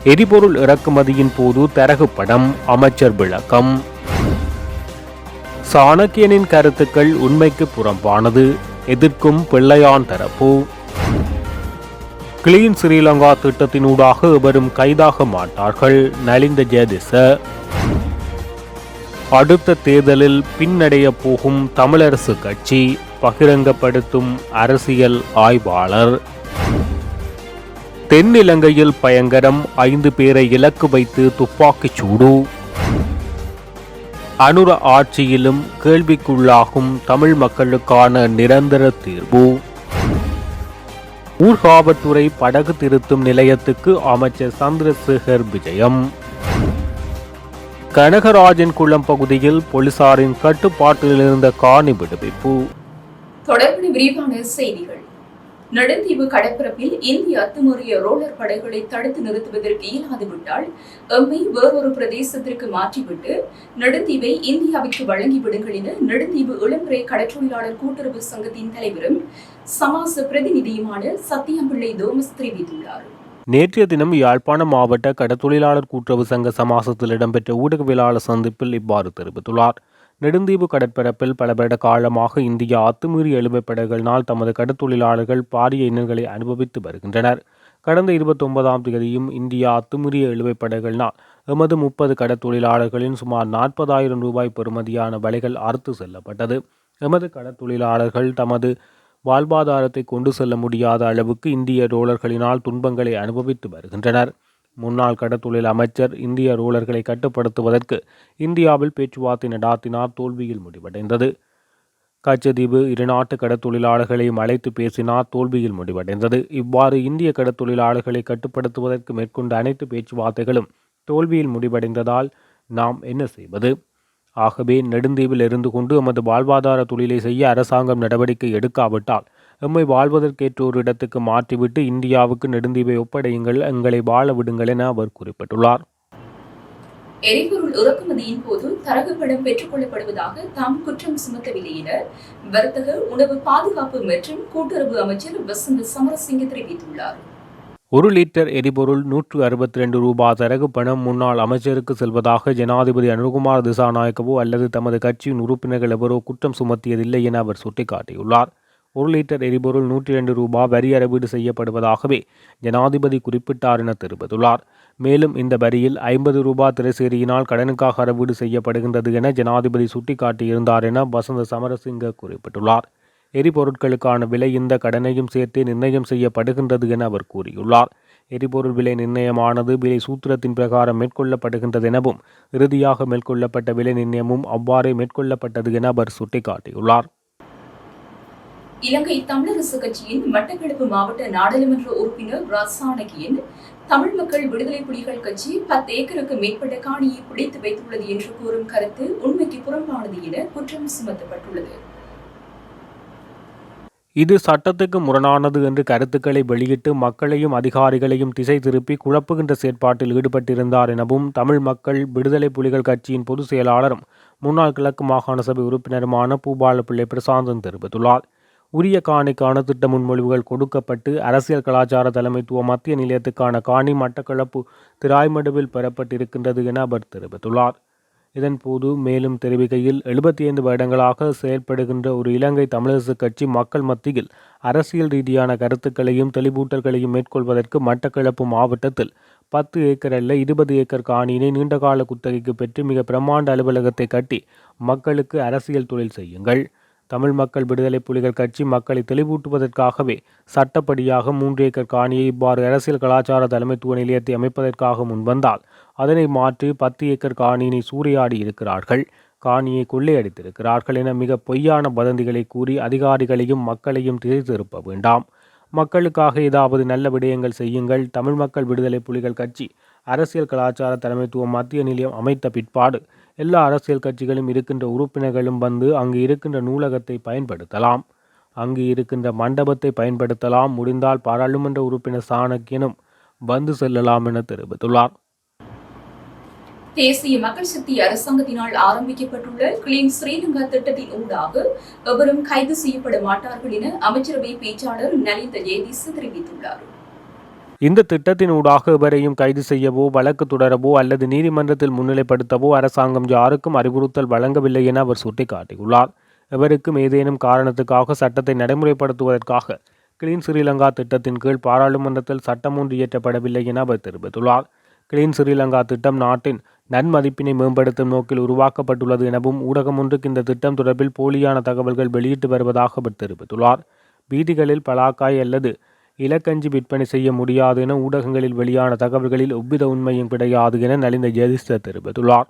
எரிபொருள் இறக்குமதியின் போது தரகு படம், அமைச்சர் விளக்கம். சாணக்கியனின் கருத்துக்கள் உண்மைக்கு புறம்பானது, எதிர்க்கும் பிள்ளையான் தரப்பு. கிளீன் ஸ்ரீலங்கா திட்டத்தினூடாக எவரும் கைதாக மாட்டார்கள், நலிந்த ஜெயதிச. அடுத்த தேர்தலில் பின்னடைய போகும் தமிழரசு கட்சி, பகிரங்கப்படுத்தும் அரசியல் ஆய்வாளர். தென்னிலங்கையில் பயங்கரம், 5 பேரை இலக்கு வைத்து துப்பாக்கிச் சூடு. அனுர ஆட்சியிலும் கேள்விக்குள்ளாகும் தமிழ் மக்களுக்கான நிரந்தர தீர்வு. ஊர்காவல்துறை படகு திருத்தும் நிலையத்துக்கு அமைச்சர் சந்திரசேகர் விஜயம். கனகராஜன் குளம் பகுதியில் போலீசாரின் கட்டுப்பாட்டில் இருந்த காணி விடுவிப்பு. தொடர்பு விரிவான செய்திகள். நெடுந்தீவு கடற்பரப்பில் இந்திய அத்துமீறிய ரோலர் படகுகளை தடுத்து நிறுத்துவதற்கு இயலாது விட்டால் எம்மை வேறொரு பிரதேசத்திற்கு மாற்றிவிட்டு நெடுந்தீவை இந்தியாவிற்கு வழங்கிவிடுங்கள் என நெடுந்தீவு இளம்பிறை கடற்றொழிலாளர் கூட்டுறவு சங்கத்தின் தலைவரும் சமாச பிரதிநிதியுமான சத்தியம்பிள்ளை தோமஸ் தெரிவித்துள்ளார். நேற்றைய தினம் யாழ்ப்பாணம் மாவட்ட கடற்தொழிலாளர் கூட்டுறவு சங்க சமாசத்தில் இடம்பெற்ற ஊடகவியலாளர் சந்திப்பில் இவ்வாறு தெரிவித்துள்ளார். நெடுந்தீவு கடற்பரப்பில் பல வருட காலமாக இந்தியா அத்துமீறி எழுப்பப்படல்களினால் தமது கடற்தொழிலாளர்கள் பாரிய இன்னல்களை அனுபவித்து வருகின்றனர். கடந்த 29ஆம் தேதியும் இந்தியா அத்துமீறிய எழுப்பப்படல்களினால் எமது 30 கடற்தொழிலாளர்களின் சுமார் 40,000 ரூபாய் பெறுமதியான வலைகள் அறுத்து செல்லப்பட்டது. எமது கடற்தொழிலாளர்கள் தமது வாழ்வாதாரத்தை கொண்டு செல்ல முடியாத அளவுக்கு இந்திய ரோலர்களினால் துன்பங்களை அனுபவித்து வருகின்றனர். முன்னாள் கடற்தொழில் அமைச்சர் இந்திய ரோலர்களை கட்டுப்படுத்துவதற்கு இந்தியாவில் பேச்சுவார்த்தை நடாத்தினார், தோல்வியில் முடிவடைந்தது. கச்சதீவு இருநாட்டு கடற்தொழிலாளர்களையும் அழைத்து பேசினார், தோல்வியில் முடிவடைந்தது. இவ்வாறு இந்திய கடற்தொழிலாளர்களை கட்டுப்படுத்துவதற்கு மேற்கொண்ட அனைத்து பேச்சுவார்த்தைகளும் தோல்வியில் முடிவடைந்ததால் நாம் என்ன செய்வது? ஆகவே நெடுந்தீவில் இருந்து கொண்டு எமது வாழ்வாதார தொழிலை செய்ய அரசாங்கம் நடவடிக்கை எடுக்காவிட்டால் எம்மை வாழ்வதற்கேற்ற ஒரு இடத்துக்கு மாற்றிவிட்டு இந்தியாவுக்கு நெடுந்தீவை ஒப்படையுங்கள், எங்களை வாழ விடுங்கள் என அவர் குறிப்பிட்டுள்ளார். எரிபொருள் இறக்குமதியின் போது தரகு படம் பெற்றுக் கொள்ளப்படுவதாக தாம் குற்றம் சுமத்தவில்லை என வர்த்தக உணவு பாதுகாப்பு மற்றும் கூட்டுறவு அமைச்சர் வசந்த சமரசிங்க தெரிவித்துள்ளார். 1 லிட்டர் எரிபொருள் 162 ரூபாய் தரகு பணம் முன்னாள் அமைச்சருக்கு செல்வதாக ஜனாதிபதி அனுகுமார் திசாநாயக்கவோ அல்லது தமது கட்சியின் உறுப்பினர்கள் எவரோ குற்றம் சுமத்தியதில்லை என அவர் சுட்டிக்காட்டியுள்ளார். 1 லிட்டர் எரிபொருள் 102 ரூபாய் வரி அறவீடு செய்யப்படுவதாகவே ஜனாதிபதி குறிப்பிட்டார் என தெரிவித்துள்ளார். மேலும் இந்த வரியில் 50 ரூபாய் திரைசேரியினால் கடனுக்காக அறவீடு செய்யப்படுகின்றது என ஜனாதிபதி சுட்டிக்காட்டியிருந்தார் என வசந்த சமரசிங்க குறிப்பிட்டுள்ளார். எரிபொருட்களுக்கான விலை இந்த கடனையும் சேர்த்தே நிர்ணயம் செய்யப்படுகின்றது என அவர் கூறியுள்ளார். எரிபொருள் விலை நிர்ணயமானது விலை சூத்திரத்தின் பிரகாரம் மேற்கொள்ளப்படுகின்றது எனவும் இறுதியாக மேற்கொள்ளப்பட்ட விலை நிர்ணயமும் அவ்வாறே மேற்கொள்ளப்பட்டது என அவர் சுட்டிக்காட்டியுள்ளார். இலங்கை தமிழரசு கட்சியின் மட்டக்களப்பு மாவட்ட நாடாளுமன்ற உறுப்பினர் ராசானகியன் தமிழ் மக்கள் விடுதலை புலிகள் கட்சி 10 ஏக்கருக்கு மேற்பட்ட காணியை பிடித்து வைத்துள்ளது என்று கூறும் கருத்து உண்மைக்கு புறம்பானது என குற்றம் சுமத்தப்பட்டுள்ளது. இது சட்டத்துக்கு முரணானது என்று கருத்துக்களை வெளியிட்டு மக்களையும் அதிகாரிகளையும் திசை திருப்பி குழப்புகின்ற செயற்பாட்டில் ஈடுபட்டிருந்தார் எனவும் தமிழ் மக்கள் விடுதலை புலிகள் கட்சியின் பொதுச் செயலாளரும் முன்னாள் கிழக்கு மாகாண சபை உறுப்பினருமான பூபாலப்பிள்ளை பிரசாந்தன் தெரிவித்துள்ளார். உரிய காணிக்கான திட்ட முன்மொழிவுகள் கொடுக்கப்பட்டு அரசியல் கலாச்சார தலைமைத்துவ மத்திய நிலையத்துக்கான காணி மட்டக்களப்பு திராய்மடுவில் பெறப்பட்டிருக்கின்றது என அவர் தெரிவித்துள்ளார். இதன்போது மேலும் தெரிவிக்கையில் 75 வருடங்களாக செயல்படுகின்ற ஒரு இலங்கை தமிழரசு கட்சி மக்கள் மத்தியில் அரசியல் ரீதியான கருத்துக்களையும் தெளிவூட்டல்களையும் மேற்கொள்வதற்கு மட்டக்களப்பு மாவட்டத்தில் 10 ஏக்கர் அல்ல 20 ஏக்கர் காணியினை நீண்டகால குத்தகைக்கு பெற்று மிக பிரமாண்ட அலுவலகத்தை கட்டி மக்களுக்கு அரசியல் தொழில் செய்யுங்கள். தமிழ் மக்கள் விடுதலை புலிகள் கட்சி மக்களை தெளிவூட்டுவதற்காகவே சட்டப்படியாக 3 ஏக்கர் காணியை இவ்வாறு அரசியல் கலாச்சார தலைமைத்துவ நிலையத்தை அமைப்பதற்காக முன்வந்தால் அதனை மாற்றி 10 ஏக்கர் காணியினை சூறையாடி இருக்கிறார்கள், காணியை கொள்ளையடித்திருக்கிறார்கள் என மிக பொய்யான வதந்திகளை கூறி அதிகாரிகளையும் மக்களையும் திசை திருப்ப வேண்டாம். மக்களுக்காக ஏதாவது நல்ல விடயங்கள் செய்யுங்கள். தமிழ் மக்கள் விடுதலை புலிகள் கட்சி அரசியல் கலாச்சார தலைமைத்துவ மத்திய நிலையம் அமைத்த பிற்பாடு எல்லா அரசியல் கட்சிகளும் இருக்கின்ற உறுப்பினர்களும் வந்து அங்கு இருக்கின்ற நூலகத்தை பயன்படுத்தலாம், அங்கு இருக்கின்ற மண்டபத்தை பயன்படுத்தலாம், முடிந்தால் பாராளுமன்ற உறுப்பினர் சாணக்கியனும் வந்து செல்லலாம் என தெரிவித்துள்ளார். தேசிய மக்கள் சக்தி அரசாங்கத்தினால் ஆரம்பிக்கப்பட்டுள்ள கிளீன் ஸ்ரீலங்கா திட்டத்தின் ஊடாக எவரும் கைது செய்யப்பட மாட்டார்கள் என அமைச்சரவை பேச்சாளர் நலிந்த ஜெயதீச தெரிவித்துள்ளார். இந்த திட்டத்தின் ஊடாக எவரையும் கைது செய்யவோ வழக்கு தொடரவோ அல்லது நீதிமன்றத்தில் முன்னிலைப்படுத்தவோ அரசாங்கம் யாருக்கும் அறிவுறுத்தல் வழங்கவில்லை என அவர் சுட்டிக்காட்டியுள்ளார். எவருக்கும் ஏதேனும் காரணத்துக்காக சட்டத்தை நடைமுறைப்படுத்துவதற்காக கிளீன் ஸ்ரீலங்கா திட்டத்தின் கீழ் பாராளுமன்றத்தில் சட்டம் ஒன்று இயற்றப்படவில்லை என அவர் தெரிவித்துள்ளார். கிளீன் ஸ்ரீலங்கா திட்டம் நாட்டின் நன்மதிப்பினை மேம்படுத்தும் நோக்கில் உருவாக்கப்பட்டுள்ளது எனவும் ஊடகம் ஒன்றுக்கு இந்த திட்டம் தொடர்பில் போலியான தகவல்கள் வெளியிட்டு வருவதாக அவர் தெரிவித்துள்ளார். வீதிகளில் பலாக்காய் அல்லது இலக்கஞ்சி விற்பனை செய்ய முடியாது என ஊடகங்களில் வெளியான தகவல்களில் எவ்வித உண்மையும் கிடையாது என நலிந்த ஜெயதிஸ்ட தெரிவித்துள்ளார்.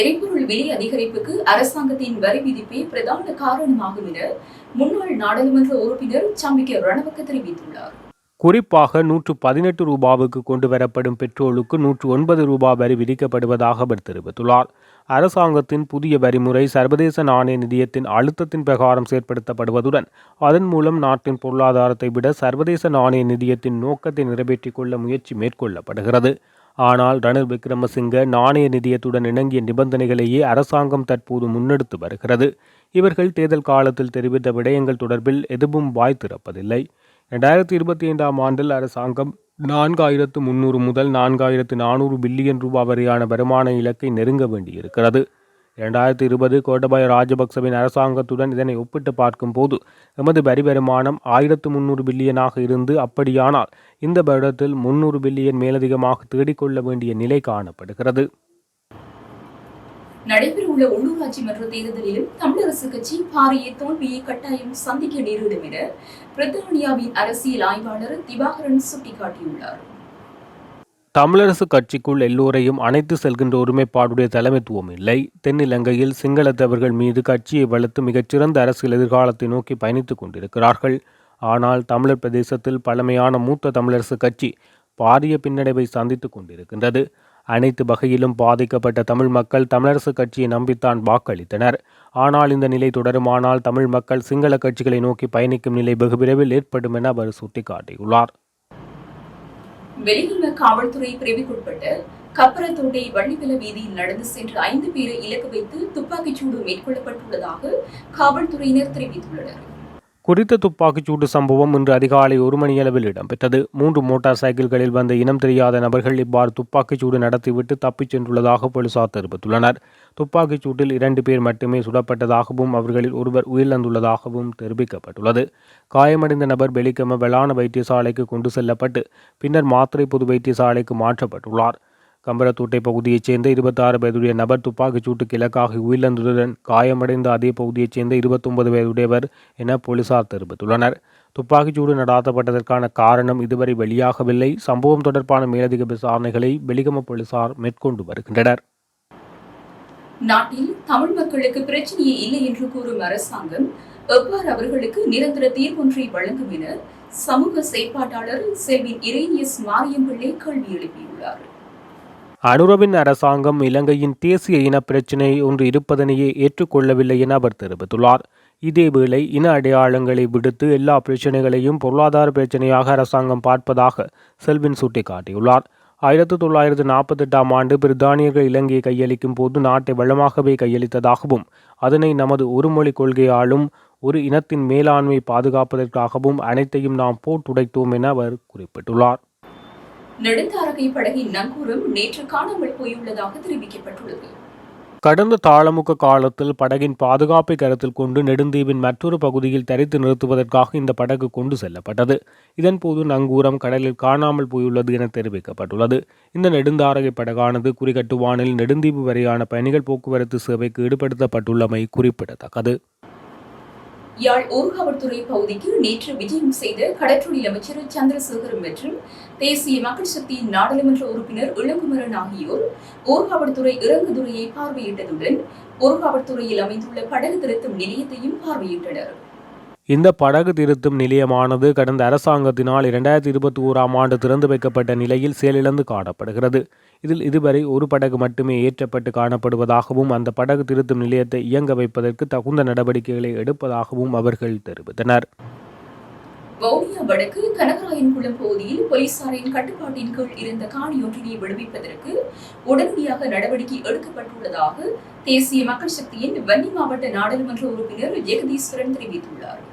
எரிபொருள் விலை அதிகரிப்புக்கு அரசாங்கத்தின் வரி விதிப்பே பிரதான காரணமாகும் என முன்னாள் நாடாளுமன்ற உறுப்பினர் சம்பிக்க ரணவக்க தெரிவித்துள்ளார். குறிப்பாக 118 ரூபாவுக்கு கொண்டு வரப்படும் பெட்ரோலுக்கு 109 ரூபாய் வரி விதிக்கப்படுவதாக அவர் தெரிவித்துள்ளார். அரசாங்கத்தின் புதிய வரிமுறை சர்வதேச நாணய நிதியத்தின் அழுத்தத்தின் பிரகாரம் செயற்படுத்தப்படுவதுடன் அதன் மூலம் நாட்டின் பொருளாதாரத்தை விட சர்வதேச நாணய நிதியத்தின் நோக்கத்தை நிறைவேற்றிக் கொள்ள முயற்சி மேற்கொள்ளப்படுகிறது. ஆனால் ரணில் விக்ரமசிங்க நாணய நிதியத்துடன் இணங்கிய நிபந்தனைகளையே அரசாங்கம் தற்போது முன்னெடுத்து வருகிறது. இவர்கள் தேர்தல் காலத்தில் தெரிவித்த விடயங்கள் தொடர்பில் எதுவும் வாய் திறப்பதில்லை. 2025ஆம் ஆண்டில் அரசாங்கம் 4300 முதல் 4400 பில்லியன் ரூபாய் வரையான வருமான இலக்கை நெருங்க வேண்டியிருக்கிறது. 2020 கோட்டபாய ராஜபக்சவின் அரசாங்கத்துடன் இதனை ஒப்பிட்டு பார்க்கும் போது எமது வரி வருமானம் 1300 பில்லியனாக இருந்து அப்படியானால் இந்த வருடத்தில் 300 பில்லியன் மேலதிகமாக தேடிக்கொள்ள வேண்டிய நிலை காணப்படுகிறது. நடைபெறவுள்ள உள்ளூராட்சி மன்ற தேர்தலிலும் தமிழரசு கட்சி பாரிய தோல்வியை கட்டாயம் சந்திக்க நேரிடும் என பிரித்தானியாவின் அரசியல் ஆய்வாளர் திவாகரன் சுட்டிக்காட்டியுள்ளார். தமிழரசு கட்சிக்குள் எல்லோரையும் அணைத்து செல்கின்ற ஒருமைப்பாடுடைய தலைமைத்துவம் இல்லை. தென்னிலங்கையில் சிங்களத்தவர்கள் மீது கட்சியை வளர்த்து மிகச்சிறந்த அரசியல் எதிர்காலத்தை நோக்கி பயணித்துக் கொண்டிருக்கிறார்கள். ஆனால் தமிழர் பிரதேசத்தில் பழமையான மூத்த தமிழரசு கட்சி பாரிய பின்னடைவை சந்தித்துக் கொண்டிருக்கின்றது. அனைத்து வகையிலும் பாதிக்கப்பட்ட தமிழ் மக்கள் தமிழரசு கட்சியை நம்பித்தான் வாக்களித்தனர். ஆனால் இந்த நிலை தொடருமானால் தமிழ் மக்கள் சிங்கள கட்சிகளை நோக்கி பயணிக்கும் நிலை வெகு விரைவில் ஏற்படும் என அவர் சுட்டிக்காட்டியுள்ளார். வெளியுள்ள காவல்துறை பிரிவுக்குட்பட்ட கப்பரத்தோட்டை வள்ளிவில வீதியில் நடந்து சென்ற 5 பேரை இலக்கு வைத்து துப்பாக்கிச்சூடு மேற்கொள்ளப்பட்டுள்ளதாக காவல்துறையினர் தெரிவித்துள்ளனர். குறித்த துப்பாக்கிச்சூடு சம்பவம் இன்று அதிகாலை 1 மணியளவில் இடம்பெற்றது. 3 மோட்டார் சைக்கிள்களில் வந்த இனம் தெரியாத நபர்கள் இவ்வாறு துப்பாக்கிச்சூடு நடத்திவிட்டு தப்பிச் சென்றுள்ளதாக போலீசார் தெரிவித்துள்ளனர். துப்பாக்கிச்சூட்டில் 2 பேர் மட்டுமே சுடப்பட்டதாகவும் அவர்களில் ஒருவர் உயிரிழந்துள்ளதாகவும் தெரிவிக்கப்பட்டுள்ளது. காயமடைந்த நபர் வெலிகம வெளான வைத்தியசாலைக்கு கொண்டு செல்லப்பட்டு பின்னர் மாத்திரை பொது வைத்தியசாலைக்கு மாற்றப்பட்டுள்ளார். கம்பரத்தோட்டை பகுதியைச் சேர்ந்த 26 வயதுடைய நபர் துப்பாக்கிச்சூட்டுக்கு இலக்காக உயிரிழந்ததுடன் காயமடைந்த அதே பகுதியைச் சேர்ந்த 29 வயதுடையவர் என போலீசார் தெரிவித்துள்ளனர். துப்பாக்கிச்சூடு நடாத்தப்பட்டதற்கான காரணம் இதுவரை வெளியாகவில்லை. சம்பவம் தொடர்பான மேலதிக விசாரணைகளை வெலிகம போலீசார் மேற்கொண்டு வருகின்றனர். நாட்டில் தமிழ் மக்களுக்கு பிரச்சனையே இல்லை என்று கூறும் அரசாங்கம் எவ்வாறு அவர்களுக்கு நிரந்தர தீர்வொன்றை வழங்கும் என சமூக செயற்பாட்டாளர் செல்வின் இரேனியஸ் மாரியம்பிள்ளை கேள்வி எழுப்பியுள்ளார். அனுரவின் அரசாங்கம் இலங்கையின் தேசிய இன பிரச்சினை ஒன்று இருப்பதனையே ஏற்றுக்கொள்ளவில்லை என அவர் தெரிவித்துள்ளார். இதேவேளை இன அடையாளங்களை விடுத்து எல்லா பிரச்சினைகளையும் பொருளாதார பிரச்சினையாக அரசாங்கம் பார்ப்பதாக செல்வின் சுட்டிக்காட்டியுள்ளார். 1948ஆம் ஆண்டு பிரித்தானியர்கள் இலங்கையை கையளிக்கும் போது நாட்டை வளமாகவே கையளித்ததாகவும் அதனை நமது ஒருமொழி கொள்கையாலும் ஒரு இனத்தின் மேலாண்மை பாதுகாப்பதற்காகவும் அனைத்தையும் நாம் போட்டுடைத்தோம் என அவர் குறிப்பிட்டுள்ளார். நெடுந்தாரகை படகின் நங்கூரம் நேற்று காணாமல் போயுள்ளதாக தெரிவிக்கப்பட்டுள்ளது. கடந்த தாளமுக காலத்தில் படகின் பாதுகாப்பை கருத்தில் கொண்டு நெடுந்தீவின் மற்றொரு பகுதியில் தரித்து நிறுத்துவதற்காக இந்த படகு கொண்டு செல்லப்பட்டது. இதன்போது நங்கூரம் கடலில் காணாமல் போயுள்ளது என தெரிவிக்கப்பட்டுள்ளது. இந்த நெடுந்தாரகை படகானது குறிகட்டுவானில் நெடுந்தீவு வரையான பயணிகள் போக்குவரத்து சேவைக்கு ஈடுபடுத்தப்பட்டுள்ளமை குறிப்பிடத்தக்கது. யாழ் ஊர்காவல்துறை பகுதிக்கு நேற்று விஜயம் செய்த கடற்றொழில் அமைச்சர் சந்திரசேகர் மற்றும் தேசிய மக்கள் சக்தியின் நாடாளுமன்ற உறுப்பினர் இளங்குமரன் ஆகியோர் ஊர்காவல்துறை இறங்குதுறையை பார்வையிட்டதுடன் ஊர்காவல்துறையில் அமைந்துள்ள படகு திருத்தும் நிலையத்தையும் பார்வையிட்டனர். இந்த படகு திருத்தும் நிலையமானது கடந்த அரசாங்கத்தினால் 2021ஆம் ஆண்டு திறந்து வைக்கப்பட்ட நிலையில் செயலிழந்து காணப்படுகிறது. இதில் இதுவரை ஒரு படகு மட்டுமே ஏற்றப்பட்டு காணப்படுவதாகவும் அந்த படகு திருத்தும் நிலையத்தை இயங்க வைப்பதற்கு தகுந்த நடவடிக்கைகளை எடுப்பதாகவும் அவர்கள் தெரிவித்தனர். வவுனியா வடக்கு கனகராயன்குளம் பகுதியில் போலீசாரின் கட்டுப்பாட்டின் கீழ் இருந்த காணியொன்றினை விடுவிப்பதற்கு உடனடியாக நடவடிக்கை எடுக்கப்பட்டுள்ளதாக தேசிய மக்கள் சக்தியின் வன்னி மாவட்ட நாடாளுமன்ற உறுப்பினர் ஜெகதீஸ்வரன் தெரிவித்துள்ளார்.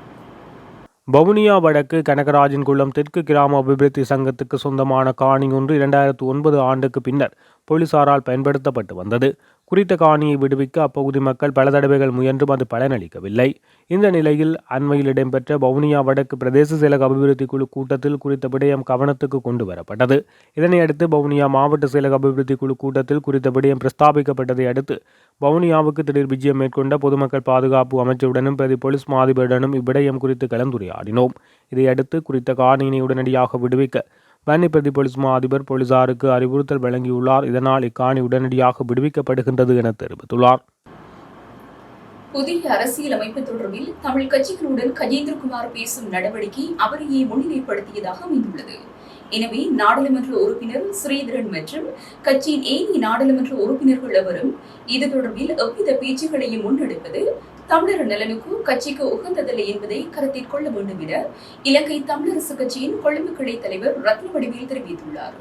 வவுனியா வடக்கு கனகராஜன் குளம் தெற்கு கிராம அபிவிருத்தி சங்கத்துக்கு சொந்தமான காணி ஒன்று 2009 ஆண்டுக்கு பின்னர் போலீசாரால் பயன்படுத்தப்பட்டு வந்தது. குறித்த காணியை விடுவிக்க அப்பகுதி மக்கள் பல தடவைகள் முயன்றும் அது பலனளிக்கவில்லை. இந்த நிலையில் அண்மையில் இடம்பெற்ற வவுனியா வடக்கு பிரதேச செயலக அபிவிருத்தி குழு கூட்டத்தில் குறித்த விடயம் கவனத்துக்கு கொண்டு வரப்பட்டது. இதனையடுத்து வவுனியா மாவட்ட செயலக அபிவிருத்தி குழு கூட்டத்தில் குறித்த விடயம் பிரஸ்தாபிக்கப்பட்டதை அடுத்து வவுனியாவுக்கு திடீர் விஜயம் மேற்கொண்ட பொதுமக்கள் பாதுகாப்பு அமைச்சருடனும் பிரதி போலீஸ் மாதிபருடனும் இவ்விடயம் குறித்து கலந்துரையாடினோம். இதையடுத்து குறித்த காணியினை உடனடியாக விடுவிக்க வன்னி பிரதி போலீஸ் மா அதிபர் போலீசாருக்கு அறிவுறுத்தல் வழங்கியுள்ளார். இதனால் இக்காணி உடனடியாக விடுவிக்கப்படுகின்றது என தெரிவித்துள்ளார். புதிய அரசியலமைப்பு தொடர்பில் தமிழ் கட்சிகளுடன் கஜேந்திரகுமார் பேசும் நடவடிக்கை அவரையே முன்னிலைப்படுத்தியதாக அமைந்துள்ளது. எனவே நாடாளுமன்ற உறுப்பினர் ஸ்ரீதரன் மற்றும் கட்சியின் ஏனைய நாடாளுமன்ற உறுப்பினர்கள் எவரும் இது தொடர்பில் எவ்வித பேச்சுக்களையும் முன்னெடுப்பது தமிழர் நலனுக்கு கட்சிக்கு உகந்ததில்லை என்பதை கருத்தில் கொள்ள வேண்டும் என இலங்கை தமிழரசு கட்சியின் கொழும்பு கிளை தலைவர் ரத்னவடிவேல் தெரிவித்துள்ளார்.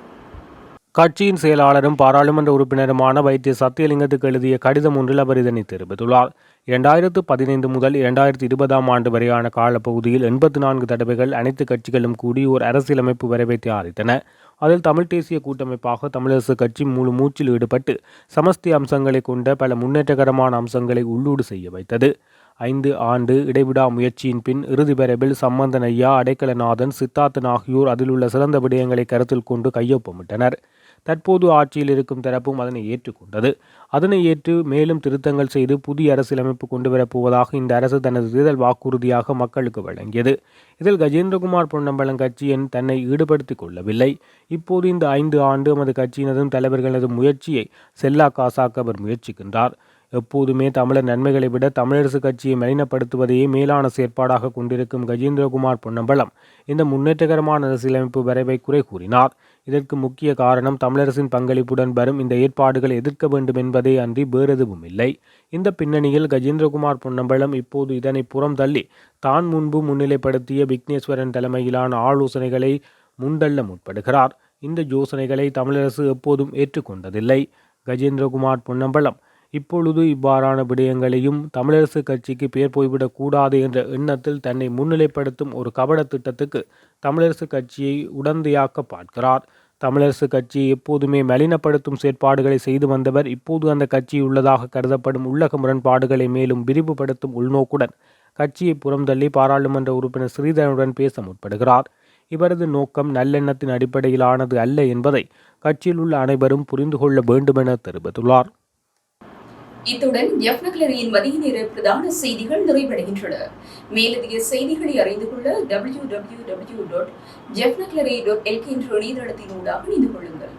கட்சியின் செயலாளரும் பாராளுமன்ற உறுப்பினருமான வைத்திய சத்தியலிங்கத்துக்கு எழுதிய கடிதம் ஒன்றில் அவர் இதனை தெரிவித்துள்ளார். 2015 முதல் 2020 ஆண்டு வரையான காலப்பகுதியில் 84 தடவைகள் அனைத்து கட்சிகளும் கூடி ஒரு அரசியலமைப்பு வரைவை தயாரித்தன. அதில் தமிழ் தேசிய கூட்டமைப்பாக தமிழரசு கட்சி முழு மூச்சில் ஈடுபட்டு சமஸ்தி அம்சங்களை கொண்ட பல முன்னேற்றகரமான அம்சங்களை உள்ளூடு செய்ய வைத்தது. 5 ஆண்டு இடைவிடா முயற்சியின் பின் இறுதி வரைவில் சம்பந்தன் ஐயா, அடைக்கலநாதன், சித்தார்த்தன் ஆகியோர் அதில் உள்ள சிறந்த விடயங்களை கருத்தில் கொண்டு கையொப்பமிட்டனர். தற்போது ஆட்சியில் இருக்கும் தரப்பும் அதனை ஏற்றுக்கொண்டது. அதனை ஏற்று மேலும் திருத்தங்கள் செய்து புதிய அரசியலமைப்பு கொண்டுவரப் போவதாக இந்த அரசு தனது தேர்தல் வாக்குறுதியாக மக்களுக்கு வழங்கியது. இதில் கஜேந்திரகுமார் பொன்னம்பலம் கட்சி தன்னை ஈடுபடுத்திக் கொள்ளவில்லை. இப்போது இந்த 5 ஆண்டு எமது கட்சியினதும் தலைவர்களதும் முயற்சியை செல்லா காசாக்க அவர் முயற்சிக்கின்றார். எப்போதுமே தமிழர் நன்மைகளை விட தமிழரசு கட்சியை மலினப்படுத்துவதையே மேலான செயற்பாடாக கொண்டிருக்கும் கஜேந்திரகுமார் பொன்னம்பலம் இந்த முன்னேற்றகரமான அரசியலமைப்பு வரைவை குறை கூறினார். இதற்கு முக்கிய காரணம் தமிழரசின் பங்களிப்புடன் வரும் இந்த ஏற்பாடுகளை எதிர்க்க வேண்டும் என்பதே அன்றி வேறெதுவும் இல்லை. இந்த பின்னணியில் கஜேந்திரகுமார் பொன்னம்பலம் இப்போது இதனை புறம் தள்ளி தான் முன்பு முன்னிலைப்படுத்திய விக்னேஸ்வரன் தலைமையிலான ஆலோசனைகளை முன்தள்ள முற்படுகிறார். இந்த யோசனைகளை தமிழரசு எப்போதும் ஏற்றுக்கொண்டதில்லை. கஜேந்திரகுமார் பொன்னம்பலம் இப்பொழுது இவ்வாறான விடயங்களையும் தமிழரசு கட்சிக்கு பேர் போய்விடக் கூடாது என்ற எண்ணத்தில் தன்னை முன்னிலைப்படுத்தும் ஒரு கபட திட்டத்துக்கு தமிழரசு கட்சியை உடந்தையாக்க பார்க்கிறார். தமிழரசு கட்சியை எப்போதுமே மலினப்படுத்தும் செயற்பாடுகளை செய்து வந்தவர் இப்போது அந்த கட்சி உள்ளதாக கருதப்படும் உள்ளக முரண்பாடுகளை மேலும் விரிவுபடுத்தும் உள்நோக்குடன் கட்சியை புறம்தள்ளி பாராளுமன்ற உறுப்பினர் ஸ்ரீதரனுடன் பேச முற்படுகிறார். இவரது நோக்கம் நல்லெண்ணத்தின் அடிப்படையிலானது அல்ல என்பதை கட்சியில் உள்ள அனைவரும் புரிந்து கொள்ள வேண்டுமென தெரிவித்துள்ளார். இத்துடன் ஜெஃப்னக்லரியின் மதிய நேர பிரதான செய்திகள் நிறைவடைகின்றன. மேலதிக செய்திகளை அறிந்து கொள்ள www.jeffnaclery.lk என்ற இணையதளத்தினூடாக இணைந்து கொள்ளுங்கள்.